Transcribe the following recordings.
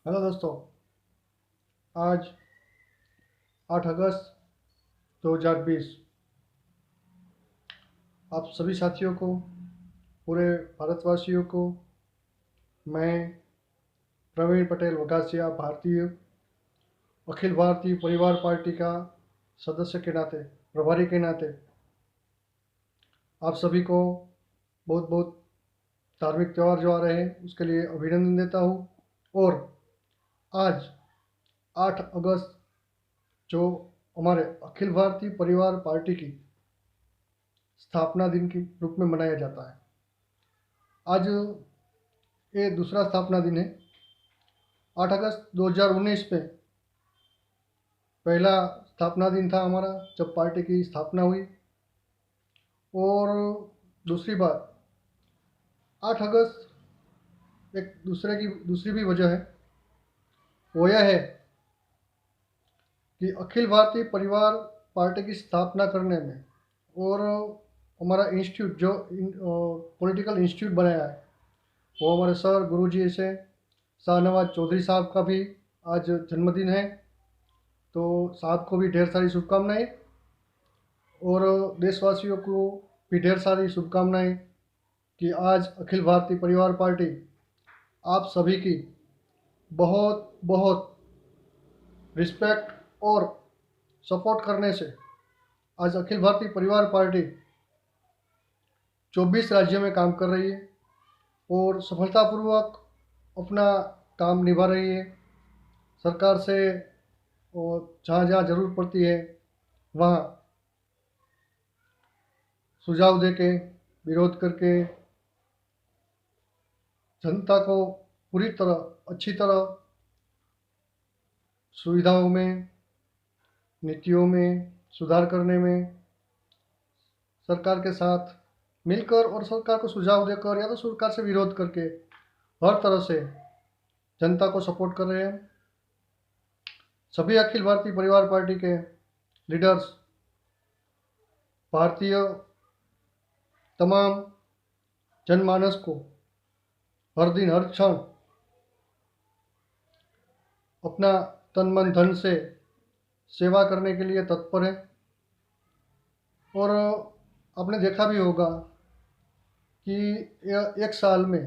Hello दोस्तों। आज 8 अगस्त 2020 आप सभी साथियों को, पूरे भारतवासियों को मैं प्रवीण पटेल वगासिया भारतीय अखिल भारतीय परिवार पार्टी का सदस्य के नाते, प्रभारी के नाते आप सभी को बहुत बहुत धार्मिक त्यौहार जो आ रहे हैं उसके लिए अभिनंदन देता हूँ। और आज 8 अगस्त जो हमारे अखिल भारतीय परिवार पार्टी की स्थापना दिन के रूप में मनाया जाता है। आज ये दूसरा स्थापना दिन है। 8 अगस्त 2019 में पहला स्थापना दिन था हमारा, जब पार्टी की स्थापना हुई। और दूसरी बात, 8 अगस्त एक दूसरी भी वजह है। वो यह है कि अखिल भारतीय परिवार पार्टी की स्थापना करने में और हमारा इंस्टीट्यूट जो पॉलिटिकल इंस्टीट्यूट बनाया है, वो हमारे सर गुरुजी से शाहनवाज चौधरी साहब का भी आज जन्मदिन है। तो साहब को भी ढेर सारी शुभकामनाएं, और देशवासियों को भी ढेर सारी शुभकामनाएं कि आज अखिल भारतीय परिवार पार्टी आप सभी की बहुत बहुत रिस्पेक्ट और सपोर्ट करने से आज अखिल भारतीय परिवार पार्टी 24 राज्यों में काम कर रही है और सफलतापूर्वक अपना काम निभा रही है। सरकार से और जहाँ जहाँ ज़रूरत पड़ती है वहाँ सुझाव देके, विरोध करके जनता को पूरी तरह अच्छी तरह सुविधाओं में, नीतियों में सुधार करने में सरकार के साथ मिलकर और सरकार को सुझाव देकर या तो सरकार से विरोध करके हर तरह से जनता को सपोर्ट कर रहे हैं। सभी अखिल भारतीय परिवार पार्टी के लीडर्स भारतीय तमाम जनमानस को हर दिन हर क्षण अपना तन मन धन से सेवा करने के लिए तत्पर है। और आपने देखा भी होगा कि एक साल में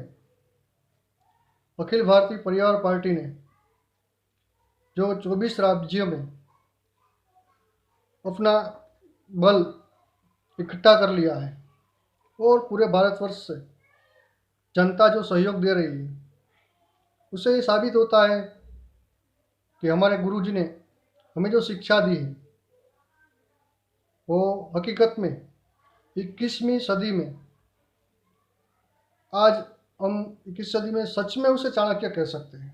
अखिल भारतीय परिवार पार्टी ने जो 24 राज्यों में अपना बल इकट्ठा कर लिया है और पूरे भारतवर्ष से जनता जो सहयोग दे रही है, उससे ये साबित होता है कि हमारे गुरुजी ने हमें जो शिक्षा दी है वो हकीकत में 21वीं सदी में, आज हम 21 सदी में सच में उसे चाणक्य कह सकते हैं।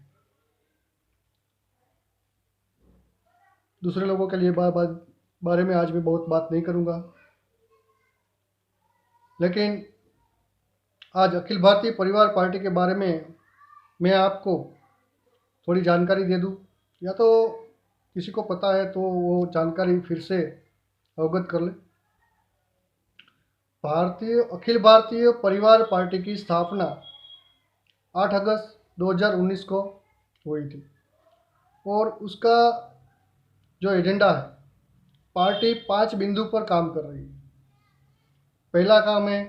दूसरे लोगों के लिए बारे में आज मैं बहुत बात नहीं करूंगा, लेकिन आज अखिल भारतीय परिवार पार्टी के बारे में मैं आपको थोड़ी जानकारी दे दूं, या तो किसी को पता है तो वो जानकारी फिर से अवगत कर ले। अखिल भारतीय परिवार पार्टी की स्थापना 8 अगस्त 2019 को हुई थी और उसका जो एजेंडा है, पार्टी 5 बिंदु पर काम कर रही है। पहला काम है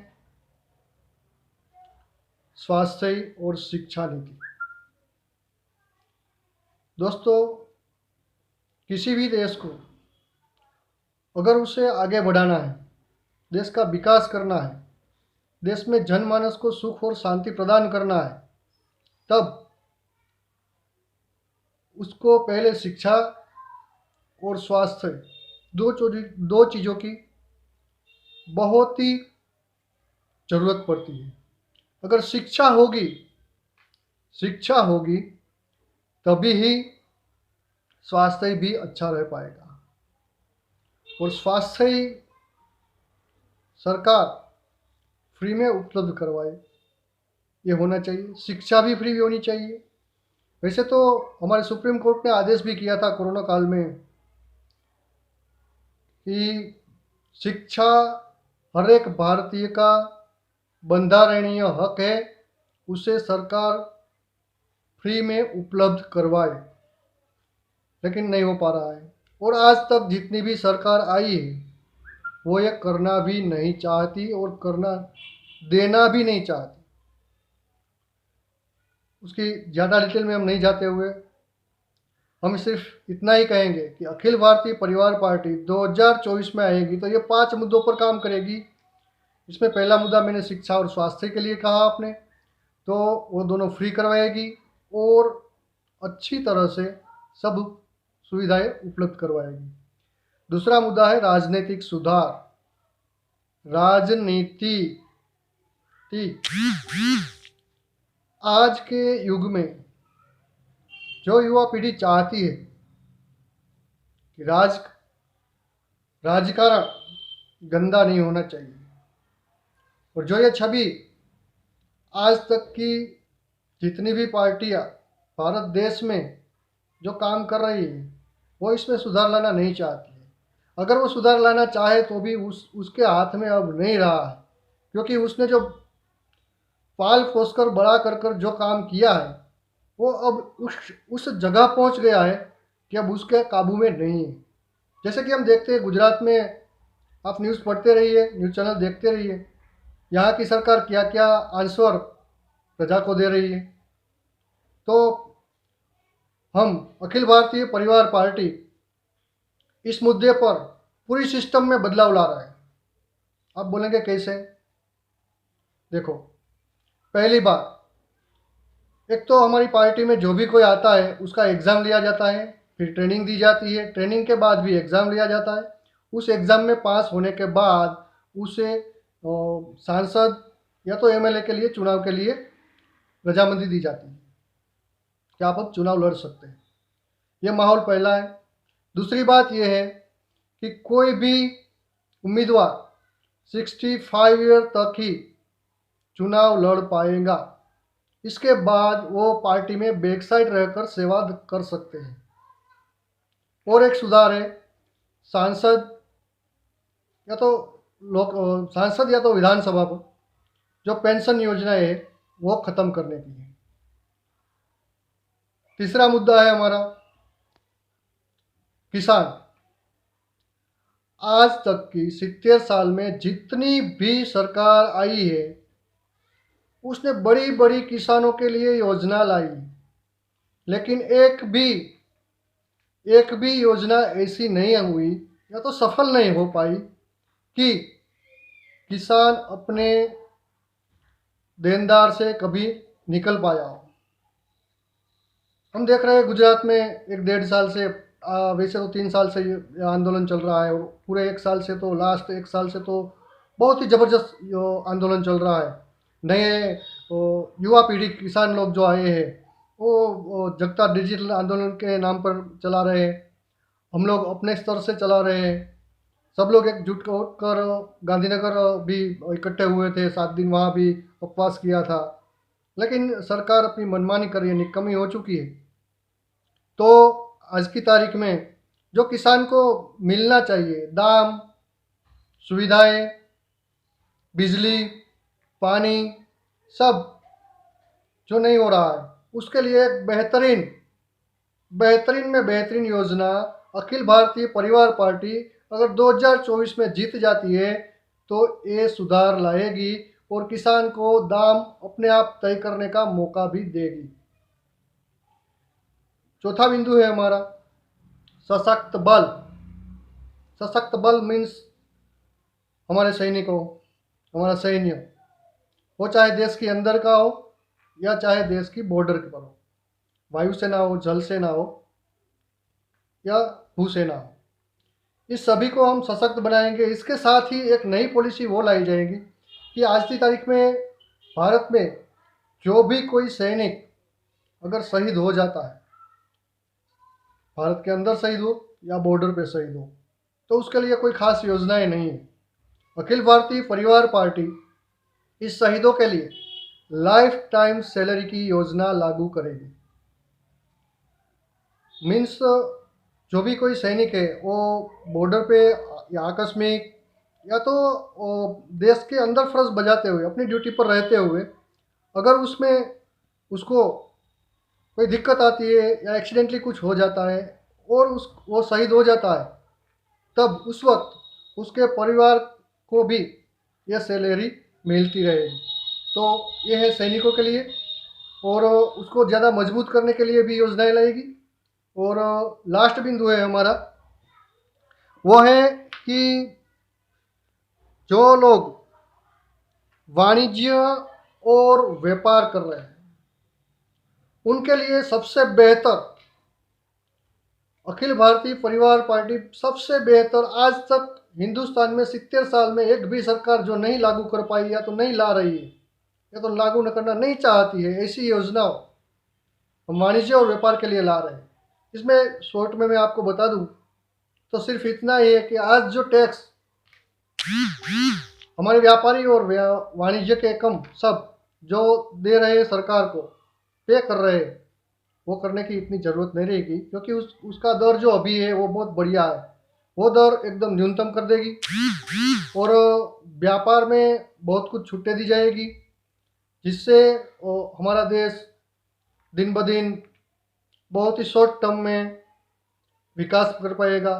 स्वास्थ्य और शिक्षा नीति। दोस्तों, किसी भी देश को अगर उसे आगे बढ़ाना है, देश का विकास करना है, देश में जनमानस को सुख और शांति प्रदान करना है, तब उसको पहले शिक्षा और स्वास्थ्य दो चीज़ों की बहुत ही ज़रूरत पड़ती है। अगर शिक्षा होगी तभी ही स्वास्थ्य भी अच्छा रह पाएगा। और स्वास्थ्य सरकार फ्री में उपलब्ध करवाए, ये होना चाहिए। शिक्षा भी फ्री होनी चाहिए। वैसे तो हमारे सुप्रीम कोर्ट ने आदेश भी किया था कोरोना काल में कि शिक्षा हर एक भारतीय का बंधारणीय हक है, उसे सरकार फ्री में उपलब्ध करवाए, लेकिन नहीं हो पा रहा है। और आज तक जितनी भी सरकार आई है वो ये करना भी नहीं चाहती और करना देना भी नहीं चाहती। उसकी ज़्यादा डिटेल में हम नहीं जाते हुए हम सिर्फ इतना ही कहेंगे कि अखिल भारतीय परिवार पार्टी 2024 में आएगी तो ये 5 मुद्दों पर काम करेगी। इसमें पहला मुद्दा मैंने शिक्षा और स्वास्थ्य के लिए कहा आपने, तो वो दोनों फ्री करवाएगी और अच्छी तरह से सब सुविधाएं उपलब्ध करवाएगी। दूसरा मुद्दा है राजनीतिक सुधार। राजनीति आज के युग में जो युवा पीढ़ी चाहती है कि राजकारण गंदा नहीं होना चाहिए, और जो ये छवि आज तक की जितनी भी पार्टियां भारत देश में जो काम कर रही है वो इसमें सुधार लाना नहीं चाहती है। अगर वो सुधार लाना चाहे तो भी उसके हाथ में अब नहीं रहा है, क्योंकि उसने जो पाल पोस कर बड़ा कर कर जो काम किया है वो अब उस जगह पहुंच गया है कि अब उसके काबू में नहीं है। जैसे कि हम देखते हैं गुजरात में, आप न्यूज़ पढ़ते रहिए, न्यूज़ चैनल देखते रहिए, यहाँ की सरकार क्या क्या आंसर प्रजा को दे रही है। तो हम अखिल भारतीय परिवार पार्टी इस मुद्दे पर पूरी सिस्टम में बदलाव ला रहा है। आप बोलेंगे कैसे? देखो, पहली बात, एक तो हमारी पार्टी में जो भी कोई आता है उसका एग्ज़ाम लिया जाता है, फिर ट्रेनिंग दी जाती है, ट्रेनिंग के बाद भी एग्ज़ाम लिया जाता है। उस एग्ज़ाम में पास होने के बाद उसे सांसद या तो एमएलए के लिए चुनाव के लिए रजामंदी दी जाती है कि आप अब चुनाव लड़ सकते हैं। ये माहौल पहला है। दूसरी बात यह है कि कोई भी उम्मीदवार 65 ईयर तक ही चुनाव लड़ पाएगा। इसके बाद वो पार्टी में बैक साइड रहकर सेवा कर सकते हैं। और एक सुधार है, सांसद या तो सांसद या तो विधानसभा पर जो पेंशन योजना है वो ख़त्म करने की है। तीसरा मुद्दा है हमारा किसान। आज तक की 70 साल में जितनी भी सरकार आई है उसने बड़ी बड़ी किसानों के लिए योजना लाई, लेकिन एक भी योजना ऐसी नहीं हुई या तो सफल नहीं हो पाई कि किसान अपने देनदार से कभी निकल पाया हो। हम देख रहे हैं गुजरात में 1-1.5 साल से, वैसे तो 3 साल से ये आंदोलन चल रहा है, और पूरे 1 साल से तो लास्ट 1 साल से तो बहुत ही ज़बरदस्त आंदोलन चल रहा है। नए युवा पीढ़ी किसान लोग जो आए हैं वो जगता डिजिटल आंदोलन के नाम पर चला रहे हैं, हम लोग अपने स्तर से चला रहे हैं। सब लोग एकजुट होकर गांधीनगर भी इकट्ठे हुए थे, 7 दिन वहाँ भी उपवास किया था, लेकिन सरकार अपनी मनमानी कर रही है, निकम्मी हो चुकी है। तो आज की तारीख में जो किसान को मिलना चाहिए, दाम, सुविधाएं, बिजली, पानी, सब जो नहीं हो रहा है, उसके लिए एक बेहतरीन में बेहतरीन योजना अखिल भारतीय परिवार पार्टी अगर 2024 में जीत जाती है तो ये सुधार लाएगी और किसान को दाम अपने आप तय करने का मौका भी देगी। चौथा बिंदु है हमारा सशक्त बल। सशक्त बल मीन्स हमारे सैनिकों, हमारा सैन्य, वो चाहे देश के अंदर का हो या चाहे देश की बॉर्डर पर हो, वायुसेना हो, जल सेना हो या भूसेना हो, इस सभी को हम सशक्त बनाएंगे। इसके साथ ही एक नई पॉलिसी वो लाई जाएगी कि आज की तारीख में भारत में जो भी कोई सैनिक अगर शहीद हो जाता है, भारत के अंदर शहीद हो या बॉर्डर पे शहीद हो, तो उसके लिए कोई खास योजनाएं नहीं है। अखिल भारतीय परिवार पार्टी इस शहीदों के लिए लाइफ टाइम सैलरी की योजना लागू करेगी। मीन्स जो भी कोई सैनिक है वो बॉर्डर पे या आकस्मिक या तो देश के अंदर फर्ज बजाते हुए अपनी ड्यूटी पर रहते हुए अगर उसमें उसको कोई दिक्कत आती है या एक्सीडेंटली कुछ हो जाता है और उस वो शहीद हो जाता है, तब उस वक्त उसके परिवार को भी यह सैलरी मिलती रहेगी। तो ये है सैनिकों के लिए, और उसको ज़्यादा मजबूत करने के लिए भी योजनाएं लाएगी। और लास्ट बिंदु है हमारा, वो है कि जो लोग वाणिज्य और व्यापार कर रहे हैं उनके लिए सबसे बेहतर अखिल भारतीय परिवार पार्टी सबसे बेहतर, आज तक हिंदुस्तान में 70 साल में एक भी सरकार जो नहीं लागू कर पाई या तो नहीं ला रही है या तो लागू न करना नहीं चाहती है, ऐसी योजना हम वाणिज्य और व्यापार के लिए ला रहे हैं। इसमें शॉर्ट में मैं आपको बता दूं तो सिर्फ इतना ही है कि आज जो टैक्स हमारे व्यापारी और वाणिज्य के कम सब जो दे रहे हैं सरकार को, पे कर रहे हैं, वो करने की इतनी ज़रूरत नहीं रहेगी, क्योंकि उसका दर जो अभी है वो बहुत बढ़िया है। वो दर एकदम न्यूनतम कर देगी और व्यापार में बहुत कुछ छूटें दी जाएगी, जिससे हमारा देश दिन ब दिन बहुत ही शॉर्ट टर्म में विकास कर पाएगा।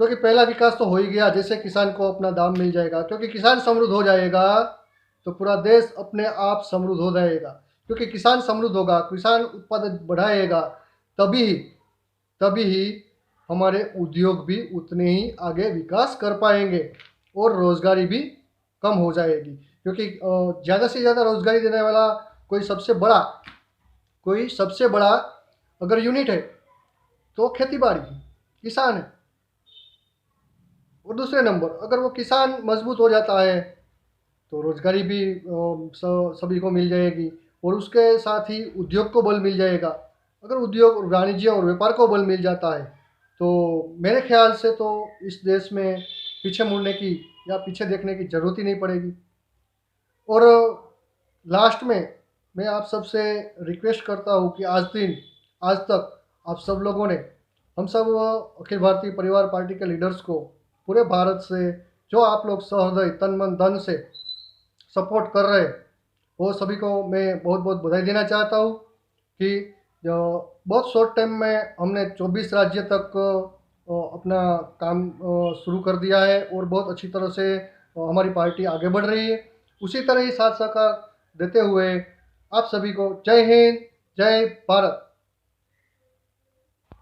क्योंकि पहला विकास तो हो ही गया, जैसे किसान को अपना दाम मिल जाएगा, क्योंकि किसान समृद्ध हो जाएगा तो पूरा देश अपने आप समृद्ध हो जाएगा। क्योंकि किसान समृद्ध होगा, किसान उत्पादन बढ़ाएगा, तभी तभी ही हमारे उद्योग भी उतने ही आगे विकास कर पाएंगे और रोजगारी भी कम हो जाएगी। क्योंकि ज़्यादा से ज़्यादा रोजगारी देने वाला कोई सबसे बड़ा अगर यूनिट है तो खेती बाड़ी है, किसान है। और दूसरे नंबर, अगर वो किसान मजबूत हो जाता है तो रोजगारी भी सभी को मिल जाएगी और उसके साथ ही उद्योग को बल मिल जाएगा। अगर उद्योग, वाणिज्य और व्यापार को बल मिल जाता है तो मेरे ख्याल से तो इस देश में पीछे मुड़ने की या पीछे देखने की ज़रूरत ही नहीं पड़ेगी। और लास्ट में मैं आप सबसे रिक्वेस्ट करता हूँ कि आज तक आप सब लोगों ने, हम सब अखिल भारतीय परिवार पार्टी के लीडर्स को पूरे भारत से जो आप लोग सहृदय तन मन धन से सपोर्ट कर रहे हैं, वो सभी को मैं बहुत बहुत बधाई देना चाहता हूँ कि जो बहुत शॉर्ट टाइम में हमने 24 राज्य तक अपना काम शुरू कर दिया है और बहुत अच्छी तरह से हमारी पार्टी आगे बढ़ रही है। उसी तरह ही साथ सहकार देते हुए आप सभी को जय हिंद, जय भारत।